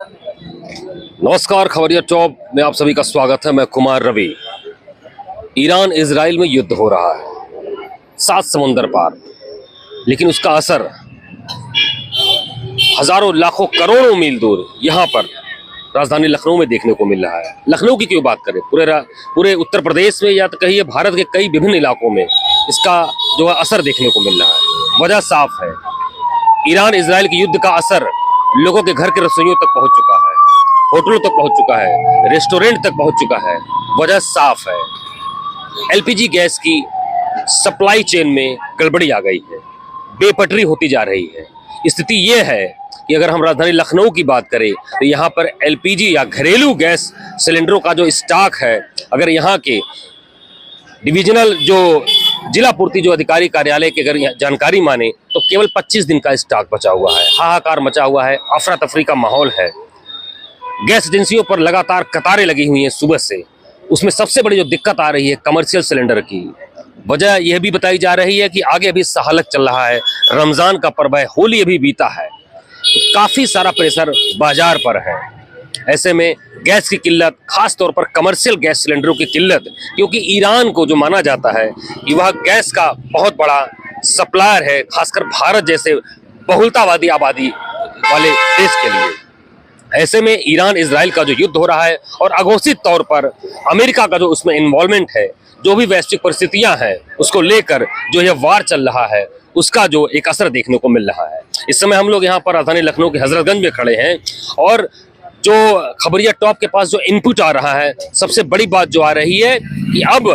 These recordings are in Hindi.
नमस्कार, खबरिया टॉप में आप सभी का स्वागत है। मैं कुमार रवि। ईरान इजराइल में युद्ध हो रहा है 7 समुंदर पार, लेकिन उसका असर हजारों लाखों करोड़ों मील दूर यहाँ पर राजधानी लखनऊ में देखने को मिल रहा है। लखनऊ की क्यों बात करें, पूरे उत्तर प्रदेश में या तो कहिए भारत के कई विभिन्न इलाकों में इसका जो है असर देखने को मिल रहा है। वजह साफ है, ईरान इजराइल के युद्ध का असर लोगों के घर के रसोइयों तक पहुंच चुका है, होटलों तक पहुंच चुका है, रेस्टोरेंट तक पहुंच चुका है। वजह साफ है, एलपीजी गैस की सप्लाई चेन में गड़बड़ी आ गई है, बेपटरी होती जा रही है। स्थिति यह है कि अगर हम राजधानी लखनऊ की बात करें तो यहाँ पर एलपीजी या घरेलू गैस सिलेंडरों का जो स्टॉक है, अगर यहाँ के डिविजनल जो जिला पूर्ति जो अधिकारी कार्यालय की अगर जानकारी माने तो केवल 25 दिन का स्टॉक बचा हुआ है। हाहाकार मचा हुआ है, अफरा तफरी का माहौल है। गैस एजेंसियों पर लगातार कतारें लगी हुई हैं सुबह से। उसमें सबसे बड़ी जो दिक्कत आ रही है कमर्शियल सिलेंडर की। वजह यह भी बताई जा रही है कि आगे अभी सहालक चल रहा है, रमजान का पर्व है, होली अभी बीता है, तो काफी सारा प्रेशर बाजार पर है। ऐसे में गैस की किल्लत, खास तौर पर कमर्शियल गैस सिलेंडरों की किल्लत, क्योंकि ईरान को जो माना जाता है कि वह गैस का बहुत बड़ा सप्लायर है, खासकर भारत जैसे बहुलतावादी आबादी वाले देश के लिए। ऐसे में ईरान इजराइल का जो युद्ध हो रहा है और अघोषित तौर पर अमेरिका का जो उसमें इन्वॉल्वमेंट है, जो भी वैश्विक परिस्थितियां हैं उसको लेकर जो यह वार चल रहा है, उसका जो एक असर देखने को मिल रहा है। इस समय हम लोग यहाँ पर राजधानी लखनऊ के हजरतगंज में खड़े हैं और जो खबरिया टॉप के पास जो इनपुट आ रहा है, सबसे बड़ी बात जो आ रही है कि अब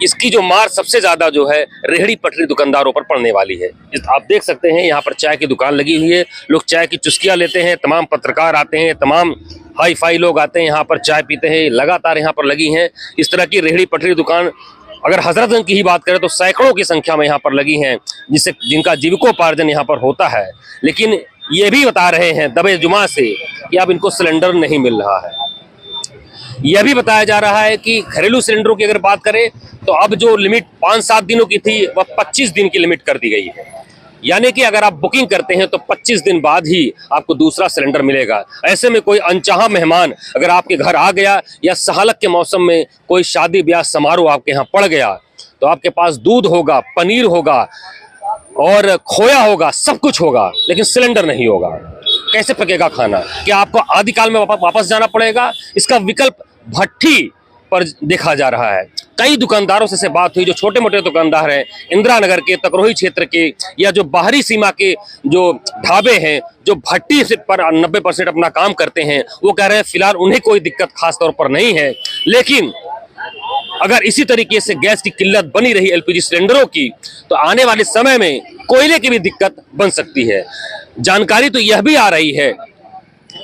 इसकी जो मार सबसे ज्यादा जो है रेहड़ी पटरी दुकानदारों पर पड़ने वाली है। आप देख सकते हैं यहाँ पर चाय की दुकान लगी हुई है, लोग चाय की चुस्कियां लेते हैं, तमाम पत्रकार आते हैं, तमाम हाई फाई लोग आते हैं यहाँ पर चाय पीते हैं, लगातार यहाँ पर लगी हैं इस तरह की रेहड़ी पटरी दुकान। अगर हजरतगंज की ही बात करें तो सैकड़ों की संख्या में यहाँ पर लगी हैं, जिनका जीविकोपार्जन यहाँ पर होता है। लेकिन ये भी बता रहे हैं दबे जुमा से कि अब इनको सिलेंडर नहीं मिल रहा है। यह भी बताया जा रहा है कि घरेलू सिलेंडरों की अगर बात करें तो अब जो लिमिट 5-7 दिनों की थी वह 25 दिन की लिमिट कर दी गई है। यानी कि अगर आप बुकिंग करते हैं तो 25 दिन बाद ही आपको दूसरा सिलेंडर मिलेगा। ऐसे में कोई अनचाहा मेहमान अगर आपके घर आ गया या सहालक के मौसम में कोई शादी ब्याह समारोह आपके यहाँ पड़ गया तो आपके पास दूध होगा, पनीर होगा और खोया होगा, सब कुछ होगा, लेकिन सिलेंडर नहीं होगा। कैसे पकेगा खाना? क्या आपको आदिकाल में वापस जाना पड़ेगा? इसका विकल्प भट्ठी पर देखा जा रहा है। कई दुकानदारों से बात हुई, जो छोटे मोटे दुकानदार हैं, इंदिरा नगर के, तकरोही क्षेत्र के या जो बाहरी सीमा के जो ढाबे हैं, जो भट्टी से पर 90% अपना काम करते हैं, वो कह रहे हैं फिलहाल उन्हें कोई दिक्कत खास तौर पर नहीं है। लेकिन अगर इसी तरीके से गैस की किल्लत बनी रही एलपीजी सिलेंडरों की तो आने वाले समय में कोयले की भी दिक्कत बन सकती है। जानकारी तो यह भी आ रही है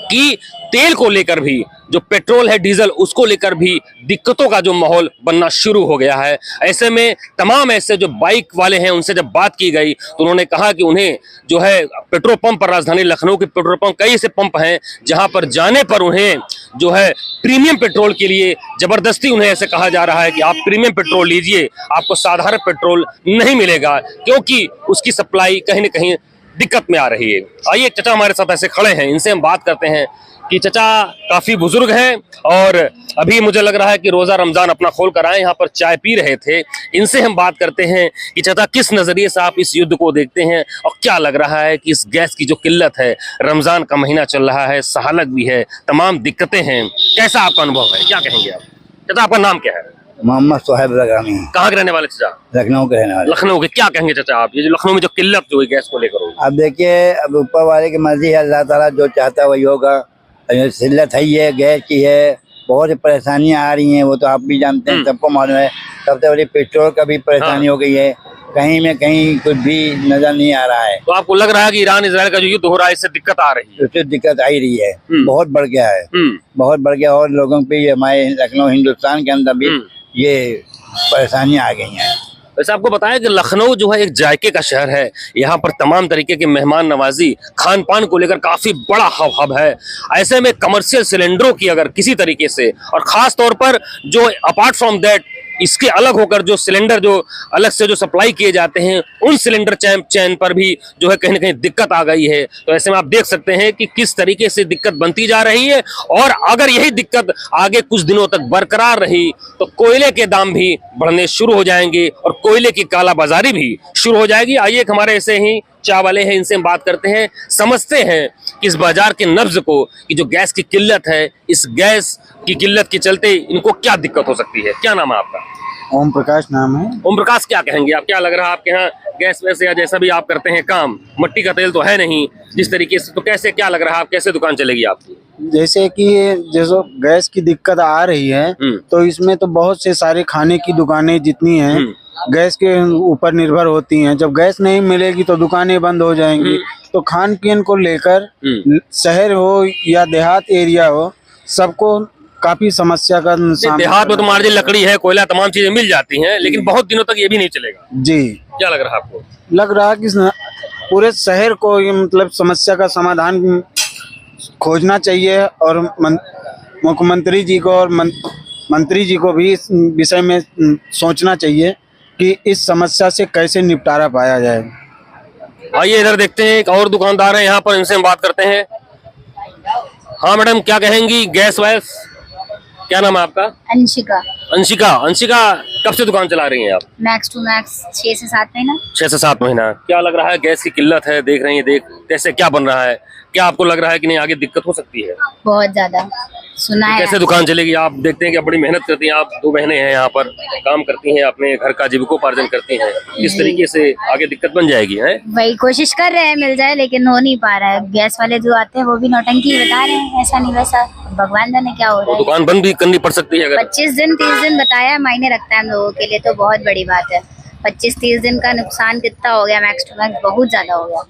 कि तेल को लेकर भी, जो पेट्रोल है, डीजल, उसको लेकर भी दिक्कतों का जो माहौल बनना शुरू हो गया है। ऐसे में तमाम ऐसे जो बाइक वाले हैं उनसे जब बात की गई तो उन्होंने कहा कि उन्हें जो है पेट्रोल पंप पर, राजधानी लखनऊ के पेट्रोल पंप, कई ऐसे पंप हैं जहां पर जाने पर उन्हें जो है प्रीमियम पेट्रोल के लिए जबरदस्ती उन्हें ऐसे कहा जा रहा है कि आप प्रीमियम पेट्रोल लीजिए, आपको साधारण पेट्रोल नहीं मिलेगा, क्योंकि उसकी सप्लाई कहीं ना कहीं दिक्कत में आ रही है। आइए, चचा हमारे साथ ऐसे खड़े हैं, इनसे हम बात करते हैं कि चचा काफी बुजुर्ग हैं और अभी मुझे लग रहा है कि रोजा रमजान अपना खोल कर आए, यहाँ पर चाय पी रहे थे। इनसे हम बात करते हैं कि चचा किस नजरिए से आप इस युद्ध को देखते हैं और क्या लग रहा है कि इस गैस की जो किल्लत है, रमजान का महीना चल रहा है, सहालक भी है, तमाम दिक्कतें हैं, कैसा आपका अनुभव है, क्या कहेंगे आप? चचा आपका नाम क्या है? मोहम्मद सोहेब लगामी। कहाँ के रहने वाले चचा? लखनऊ के रहने वाले। लखनऊ के। क्या कहेंगे चचा आप, ये जो लखनऊ में जो किल्लत जो है गैस को लेकर होगी? अब देखिए, अब ऊपर वाले की मर्जी है, अल्लाह ताला जो चाहता है वही होगा। किल्लत है, ये गैस की है, बहुत परेशानियां आ रही हैं, वो तो आप भी जानते हैं, सबको मालूम है। सबसे बड़ी पेट्रोल का भी परेशानी हो गई है, कहीं में कहीं कुछ भी नजर नहीं आ रहा है। तो आपको लग रहा है कि ईरान इजराइल का जो युद्ध हो रहा है इससे दिक्कत आ रही है? उससे दिक्कत आ ही रही है, बहुत बढ़ गया है, बहुत बढ़ गया। और लोगों पे हमारे लखनऊ हिंदुस्तान के अंदर भी ये परेशानियां आ गई हैं। वैसे आपको बताया कि लखनऊ जो है एक जायके का शहर है, यहाँ पर तमाम तरीके के मेहमान नवाजी, खान पान को लेकर काफी बड़ा हब है। ऐसे में कमर्शियल सिलेंडरों की अगर किसी तरीके से, और खास तौर पर जो अपार्ट फ्रॉम दैट इसके अलग होकर जो सिलेंडर जो अलग से जो सप्लाई किए जाते हैं उन सिलेंडर चैन पर भी जो है कहीं ना कहीं दिक्कत आ गई है। तो ऐसे में आप देख सकते हैं कि किस तरीके से दिक्कत बनती जा रही है, और अगर यही दिक्कत आगे कुछ दिनों तक बरकरार रही तो कोयले के दाम भी बढ़ने शुरू हो जाएंगे और कोयले की कालाबाजारी भी शुरू हो जाएगी। आइए हमारे ऐसे ही चाय वाले हैं, इनसे हम बात करते हैं, समझते हैं कि इस बाजार के नब्ज को, कि जो गैस की किल्लत है, इस गैस की किल्लत के चलते इनको क्या दिक्कत हो सकती है। क्या नाम है आपका? ओम प्रकाश नाम है। ओम प्रकाश, क्या कहेंगे आप? क्या लग रहा है आपके यहाँ गैस वैसे या जैसा भी आप करते हैं काम, मट्टी का तेल तो है नहीं जिस तरीके से, तो कैसे क्या लग रहा है, आप कैसे दुकान चलेगी आपकी? जैसे कि जैसे गैस की दिक्कत आ रही है तो इसमें तो बहुत से सारे खाने की दुकानें जितनी हैं गैस के ऊपर निर्भर होती हैं। जब गैस नहीं मिलेगी तो दुकानें बंद हो जाएंगी। तो खान पीन को लेकर शहर हो या देहात एरिया हो, सबको काफी समस्या का सामना। देहात में तो मान लीजिए लकड़ी है, कोयला, तमाम चीजें मिल जाती हैं, लेकिन बहुत दिनों तक ये भी नहीं चलेगा। जी, क्या लग रहा है आपको? लग रहा है कि पूरे शहर को ये मतलब समस्या का समाधान खोजना चाहिए, और मुख्यमंत्री जी को और मंत्री जी को भी इस विषय में सोचना चाहिए कि इस समस्या से कैसे निपटारा पाया जाए। आइए इधर देखते हैं, एक और दुकानदार है यहाँ पर, इनसे हम बात करते हैं। हाँ मैडम, क्या कहेंगी? गैस वैस, क्या नाम है आपका? अंशिका। अंशिका, अंशिका कब से दुकान चला रही हैं आप? मैक्स टू मैक्स 6 से 7 महीना। 6 से 7 महीना। क्या लग रहा है, गैस की किल्लत है, देख रही है, कैसे क्या बन रहा है, क्या आपको लग रहा है कि नहीं आगे दिक्कत हो सकती है? बहुत ज्यादा सुना है। कैसे दुकान चलेगी? आप देखते हैं कि बड़ी मेहनत करती हैं, आप 2 बहनें हैं यहाँ पर, काम करती हैं, अपने घर का जीविकोपार्जन करती हैं, किस तरीके से आगे दिक्कत बन जाएगी है? वही कोशिश कर रहे हैं मिल जाए, लेकिन हो नहीं पा रहा है। गैस वाले जो आते हैं वो भी नौटंकी बता रहे हैं, ऐसा नहीं वैसा, भगवान जाने क्या हो रहा है। दुकान बंद भी करनी पड़ सकती है अगर 25 दिन 30 दिन बताया, मायने रखता है हम लोगों के लिए, तो बहुत बड़ी बात है। 25-30 दिन का नुकसान कितना हो गया, मैक्स टू मैक्स बहुत ज्यादा हो गया।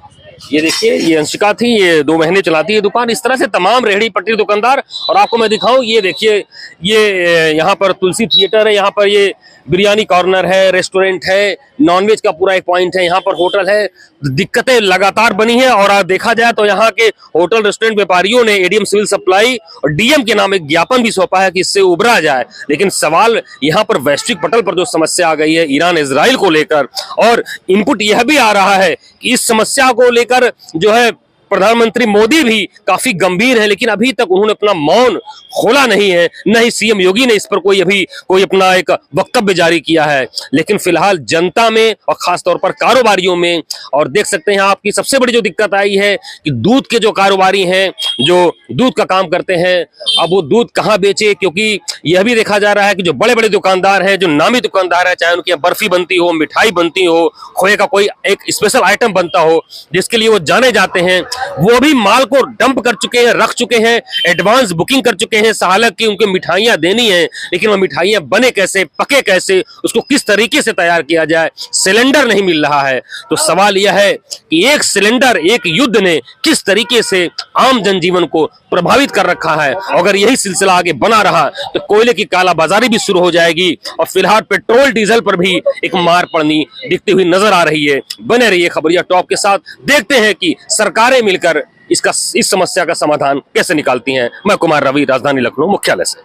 ये देखिए, ये अंशिका थी, ये 2 महीने चलाती है दुकान। इस तरह से तमाम रेहड़ी पटरी दुकानदार, और आपको मैं दिखाऊं, ये देखिए, ये यहाँ पर तुलसी थिएटर है, यहाँ पर ये बिरयानी कॉर्नर है, रेस्टोरेंट है, नॉनवेज का पूरा एक पॉइंट है, यहाँ पर होटल है। दिक्कतें लगातार बनी है, और देखा जाए तो यहाँ के होटल रेस्टोरेंट व्यापारियों ने एडीएम सिविल सप्लाई और डीएम के नाम एक ज्ञापन भी सौंपा है कि इससे उबरा जाए। लेकिन सवाल यहाँ पर वैश्विक पटल पर जो समस्या आ गई है ईरान इजराइल को लेकर, और इनपुट यह भी आ रहा है कि इस समस्या को लेकर जो है प्रधानमंत्री मोदी भी काफी गंभीर है, लेकिन अभी तक उन्होंने अपना मौन खोला नहीं है, न ही सीएम योगी ने इस पर कोई अपना एक वक्तव्य जारी किया है। लेकिन फिलहाल जनता में और खासतौर पर कारोबारियों में, और देख सकते हैं आपकी सबसे बड़ी जो दिक्कत आई है कि दूध के जो कारोबारी हैं, जो दूध का काम करते हैं, अब वो दूध कहाँ बेचे, क्योंकि यह भी देखा जा रहा है कि जो बड़े बड़े दुकानदार हैं, जो नामी दुकानदार है, चाहे उनकी बर्फी बनती हो, मिठाई बनती हो, खोए का कोई एक स्पेशल आइटम बनता हो जिसके लिए वो जाने जाते हैं, वो भी माल को डंप कर चुके हैं, रख चुके हैं, एडवांस बुकिंग कर चुके हैं हालांकि की उनके मिठाइयां देनी है, लेकिन वो मिठाइयां बने कैसे, पके कैसे, उसको किस तरीके से तैयार किया जाए, सिलेंडर नहीं मिल रहा है। तो सवाल यह है कि एक सिलेंडर, एक युद्ध ने किस तरीके से आम जनजीवन को प्रभावित कर रखा है। अगर यही सिलसिला आगे बना रहा तो कोयले की कालाबाजारी भी शुरू हो जाएगी, और फिलहाल पेट्रोल डीजल पर भी एक मार पड़नी दिखती हुई नजर आ रही है। बने रहिए खबरिया टॉप के साथ, देखते हैं कि सरकारें मिलकर इस समस्या का समाधान कैसे निकालती हैं। मैं कुमार रवि, राजधानी लखनऊ मुख्यालय से।